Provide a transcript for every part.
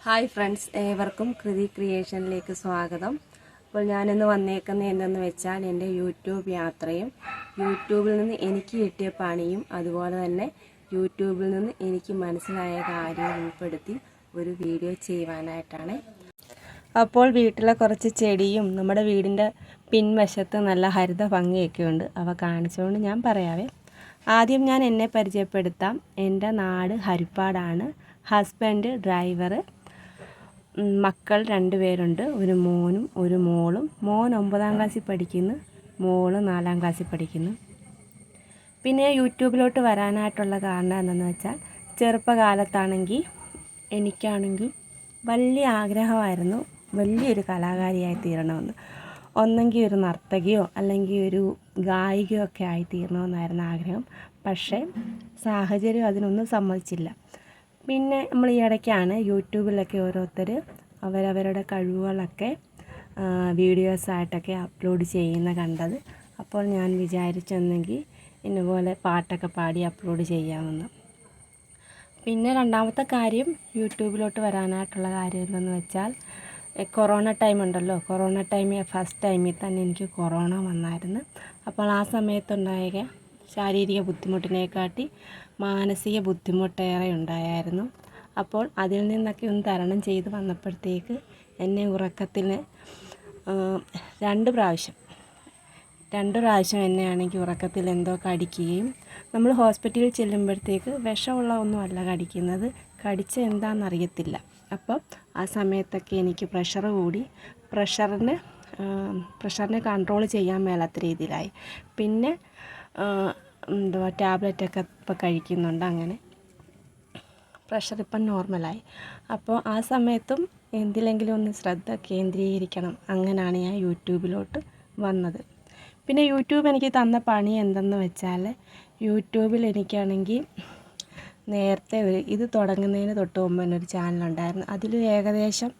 Hi friends, ഏവർക്കും കൃതി ക്രിയേഷനിലേക്ക് സ്വാഗതം. അപ്പോൾ ഞാനിന്ന് വന്നേക്കുന്നത് എന്തെന്ന് വെച്ചാൽ എൻ്റെ യൂട്യൂബ് യാത്രയും യൂട്യൂബിൽ നിന്ന് എനിക്ക് കിട്ടിയ പണിയും അതുപോലെ തന്നെ യൂട്യൂബിൽ നിന്ന് എനിക്ക് മനസ്സിലായ കാര്യങ്ങൾ ഉൾപ്പെടുത്തി ഒരു വീഡിയോ ചെയ്യുവാനായിട്ടാണ്. അപ്പോൾ വീട്ടിലെ കുറച്ച് ചെടിയും നമ്മുടെ വീടിൻ്റെ പിൻവശത്ത് നല്ല ഹരിത ഭംഗിയൊക്കെ ഉണ്ട്. അവ കാണിച്ചുകൊണ്ട് ഞാൻ പറയാവേ. ആദ്യം ഞാൻ എന്നെ പരിചയപ്പെടുത്താം. എൻ്റെ നാട് ഹരിപ്പാടാണ്. Husband driver. മക്കൾ 2 പേരുണ്ട്. ഒരു മോനും ഒരു മോളും. മോൻ 9ാം ക്ലാസ്സിൽ പഠിക്കുന്നു, മോള് 4ാം ക്ലാസ്സിൽ പഠിക്കുന്നു. പിന്നെ യൂട്യൂബിലോട്ട് വരാനായിട്ടുള്ള കാരണം എന്തെന്ന് വെച്ചാൽ ചെറുപ്പകാലത്താണെങ്കിൽ എനിക്കാണെങ്കിൽ വലിയ ആഗ്രഹമായിരുന്നു വലിയൊരു കലാകാരിയായി തീരണമെന്ന്. ഒന്നെങ്കിൽ ഒരു നർത്തകിയോ അല്ലെങ്കിൽ ഒരു ഗായികയോ ഒക്കെ ആയി തീരണമെന്നായിരുന്നു ആഗ്രഹം. പക്ഷേ സാഹചര്യം അതിനൊന്നും സമ്മതിച്ചില്ല. പിന്നെ നമ്മൾ ഈ ഇടയ്ക്കാണ് യൂട്യൂബിലൊക്കെ ഓരോരുത്തർ അവരവരുടെ കഴിവുകളൊക്കെ വീഡിയോസായിട്ടൊക്കെ അപ്ലോഡ് ചെയ്യുന്ന കണ്ടത്. അപ്പോൾ ഞാൻ വിചാരിച്ചെന്നെങ്കിൽ ഇന്നുപോലെ പാട്ടൊക്കെ പാടി അപ്ലോഡ് ചെയ്യാമെന്ന്. പിന്നെ രണ്ടാമത്തെ കാര്യം യൂട്യൂബിലോട്ട് വരാനായിട്ടുള്ള കാര്യം എന്തെന്ന് വെച്ചാൽ കൊറോണ ടൈം ഉണ്ടല്ലോ. കൊറോണ ഫസ്റ്റ് ടൈമിൽ തന്നെ എനിക്ക് കൊറോണ വന്നായിരുന്നു. അപ്പോൾ ആ സമയത്തുണ്ടായ ശാരീരിക ബുദ്ധിമുട്ടിനെക്കാട്ടി മാനസിക ബുദ്ധിമുട്ടേറെ ഉണ്ടായിരുന്നു. അപ്പോൾ അതിൽ നിന്നൊക്കെ ഒന്ന് തരണം ചെയ്ത് വന്നപ്പോഴത്തേക്ക് എന്നെ ഉറക്കത്തിന് 2 പ്രാവശ്യം എന്നെയാണെങ്കിൽ ഉറക്കത്തിൽ എന്തോ കടിക്കുകയും, നമ്മൾ ഹോസ്പിറ്റലിൽ ചെല്ലുമ്പോഴത്തേക്ക് വിഷമുള്ള ഒന്നുമല്ല കടിക്കുന്നത്, കടിച്ച എന്താണെന്നറിയത്തില്ല. അപ്പോൾ ആ സമയത്തൊക്കെ എനിക്ക് പ്രഷർ കൂടി. പ്രഷറിനെ കൺട്രോൾ ചെയ്യാൻ മേലാത്ത രീതിയിലായി. പിന്നെ ടാബ്ലറ്റൊക്കെ ഇപ്പോൾ കഴിക്കുന്നുണ്ട്. അങ്ങനെ പ്രഷർ ഇപ്പം നോർമലായി. അപ്പോൾ ആ സമയത്തും എന്തിലെങ്കിലും ഒന്ന് ശ്രദ്ധ കേന്ദ്രീകരിക്കണം. അങ്ങനെയാണ് ഞാൻ യൂട്യൂബിലോട്ട് വന്നത്. പിന്നെ യൂട്യൂബ് എനിക്ക് തന്ന പണി എന്തെന്ന് വെച്ചാൽ, യൂട്യൂബിൽ എനിക്കാണെങ്കിൽ നേരത്തെ ഇത് തുടങ്ങുന്നതിന് തൊട്ട് മുമ്പ് തന്നെ ഒരു ചാനലുണ്ടായിരുന്നു. അതിൽ ഏകദേശം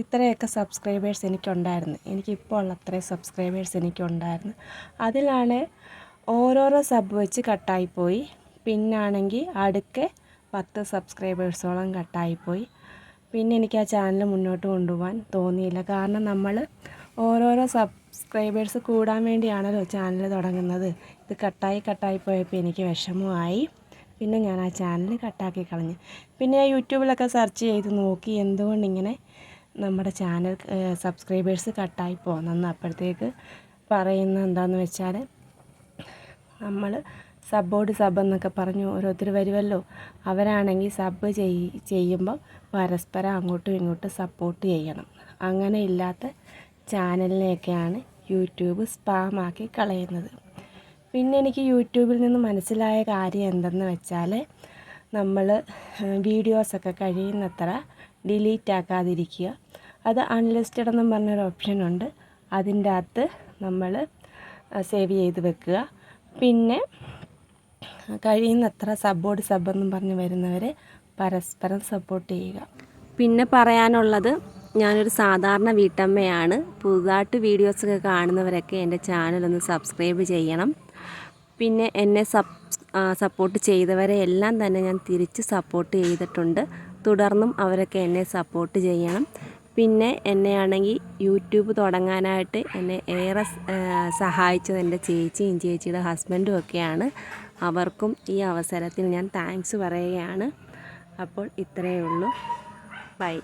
ഇത്രയൊക്കെ സബ്സ്ക്രൈബേഴ്സ് എനിക്കുണ്ടായിരുന്നു. എനിക്കിപ്പോൾ ഉള്ള അത്രയും സബ്സ്ക്രൈബേഴ്സ് എനിക്കുണ്ടായിരുന്നു. അതിലാണ് ഓരോരോ സബ് വെച്ച് കട്ടായിപ്പോയി. പിന്നാണെങ്കിൽ അടുക്കെ 10 സബ്സ്ക്രൈബേഴ്സോളം കട്ടായിപ്പോയി. പിന്നെ എനിക്ക് ആ ചാനൽ മുന്നോട്ട് കൊണ്ടുപോകാൻ തോന്നിയില്ല. കാരണം നമ്മൾ ഓരോരോ സബ്സ്ക്രൈബേഴ്സ് കൂടാൻ വേണ്ടിയാണല്ലോ ചാനൽ തുടങ്ങുന്നത്. ഇത് കട്ടായി പോയപ്പോൾ എനിക്ക് വിഷമമായി. പിന്നെ ഞാൻ ആ ചാനൽ കട്ടാക്കി കളഞ്ഞു. പിന്നെ യൂട്യൂബിലൊക്കെ സെർച്ച് ചെയ്ത് നോക്കി എന്തുകൊണ്ടിങ്ങനെ നമ്മുടെ ചാനൽ സബ്സ്ക്രൈബേഴ്സ് കട്ടായി പോകുന്നെന്ന്. അപ്പോഴത്തേക്ക് പറയുന്നത് എന്താണെന്ന് വെച്ചാൽ, നമ്മൾ സബ് എന്നൊക്കെ പറഞ്ഞ് ഓരോരുത്തർ വരുമല്ലോ. അവരാണെങ്കിൽ സബ് ചെയ്യുമ്പോൾ പരസ്പരം അങ്ങോട്ടും ഇങ്ങോട്ടും സപ്പോർട്ട് ചെയ്യണം. അങ്ങനെ ഇല്ലാത്ത ചാനലിനെയൊക്കെയാണ് യൂട്യൂബ് സ്പാമാക്കി കളയുന്നത്. പിന്നെ എനിക്ക് യൂട്യൂബിൽ നിന്ന് മനസ്സിലായ കാര്യം എന്തെന്ന് വെച്ചാൽ, നമ്മൾ വീഡിയോസൊക്കെ കഴിയുന്നത്ര ഡിലീറ്റ് ആക്കാതിരിക്കുക. അത് അൺലിസ്റ്റഡ് എന്നും പറഞ്ഞൊരു ഓപ്ഷനുണ്ട്. അതിൻ്റെ അകത്ത് നമ്മൾ സേവ് ചെയ്ത് വെക്കുക. പിന്നെ കഴിയുന്നത്ര സബ്ബെന്നും പറഞ്ഞ് വരുന്നവരെ പരസ്പരം സപ്പോർട്ട് ചെയ്യുക. പിന്നെ പറയാനുള്ളത്, ഞാനൊരു സാധാരണ വീട്ടമ്മയാണ്. പുതുതായിട്ട് വീഡിയോസൊക്കെ കാണുന്നവരൊക്കെ എൻ്റെ ചാനലൊന്ന് സബ്സ്ക്രൈബ് ചെയ്യണം. പിന്നെ എന്നെ സപ്പോർട്ട് ചെയ്തവരെ എല്ലാം തന്നെ ഞാൻ തിരിച്ച് സപ്പോർട്ട് ചെയ്തിട്ടുണ്ട്. തുടർന്നും അവരൊക്കെ എന്നെ സപ്പോർട്ട് ചെയ്യണം. പിന്നെ എന്നെയാണെങ്കിൽ യൂട്യൂബ് തുടങ്ങാനായിട്ട് എന്നെ ഏറെ സഹായിച്ചത് എൻ്റെ ചേച്ചിയും ചേച്ചിയുടെ ഹസ്ബൻഡും ഒക്കെയാണ്. അവർക്കും ഈ അവസരത്തിൽ ഞാൻ താങ്ക്സ് പറയുകയാണ്. അപ്പോൾ ഇത്രയേ ഉള്ളൂ. ബൈ.